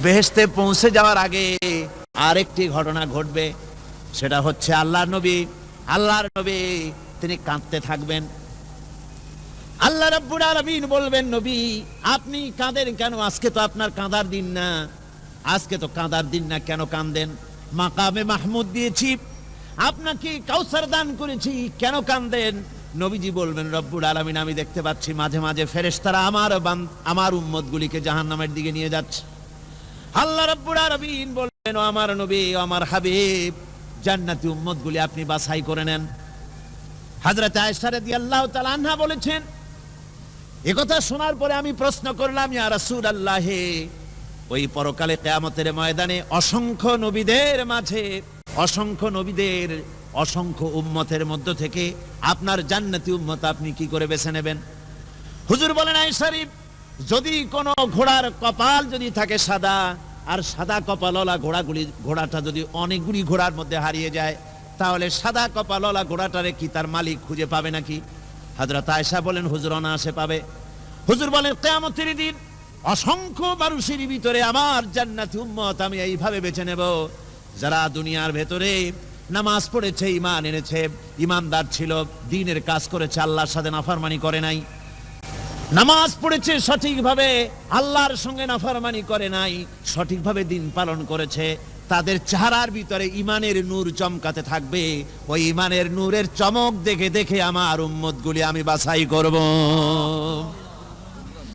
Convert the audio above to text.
বেহেশতে পৌঁছে যাওয়ার আগে আরেকটি ঘটনা ঘটবে, সেটা হচ্ছে আল্লাহর নবী তিনি কাঁদতে থাকবেন। আল্লাহ রাব্বুল আলামিন বলবেন, নবী আপনি কাঁদেন কেন? আজকে তো আপনার কাঁদার দিন না, আজকে তো কাঁদার দিন না, কেন কাঁদেন? মাকামে মাহমুদ দিয়েছি, আপনাকে কাউসার দান করেছি, কেন কাঁদেন? নবীজি বলবেন, রব্বুল আলামিন আমি দেখতে পাচ্ছি মাঝে মাঝে ফেরেশতারা আমার উম্মতগুলিকে জাহান্নামের দিকে নিয়ে যাচ্ছে। আল্লাহ রাব্বুল আলামিন বলবেন, ও আমার নবী, ও আমার হাবিব, জান্নাতি উম্মতগুলি আপনি বাছাই করে নেন। হযরত আয়েশা রাদিয়াল্লাহু তাআলা আনহা বলেছেন, একথা শোনার পরে আমি প্রশ্ন করলাম, ইয়া রাসূলুল্লাহ, ওই পরকালে কিয়ামতের ময়দানে অসংখ্য নবীদের মাঝে, অসংখ্য উম্মতের মধ্য থেকে আপনার জান্নাতি উম্মত আপনি কি করে বেছে নেবেন? হুজুর বলেন, আয়েশা, যদি কোন ঘোড়ার কপাল যদি থাকে সাদা, আর সাদা কপালওয়ালা ঘোড়াটা যদি অনেকগুলি ঘোড়ার মধ্যে হারিয়ে যায়, তাহলে সাদা কপালওয়ালা ঘোড়াটারে কি তার মালিক খুঁজে পাবে নাকি? হযরত আয়েশা বলেন, হুজুর অনায়াসে পাবে। হুজুর বলেন, কিয়ামতের দিন অসংখ্য মানুষের ভিতরে আমার জান্নাতি উম্মত আমি এইভাবে বেছে নেব, যারা দুনিয়ার ভেতরে নামাজ পড়েছে, ঈমান এনেছে, ঈমানদার ছিল, দ্বীনের কাজ করেছে, আল্লাহর সাথে নাফরমানি করে নাই, নামাজ পড়েছে সঠিকভাবে, আল্লাহর সঙ্গে নাফরমানি করে নাই, সঠিকভাবে দ্বীন পালন করেছে, তাদের চেহারার ভিতরে ঈমানের নূর চমকাতে থাকবে। ওই ঈমানের নূরের চমক দেখে দেখে আমার উম্মতগুলি আমি বাছাই করব।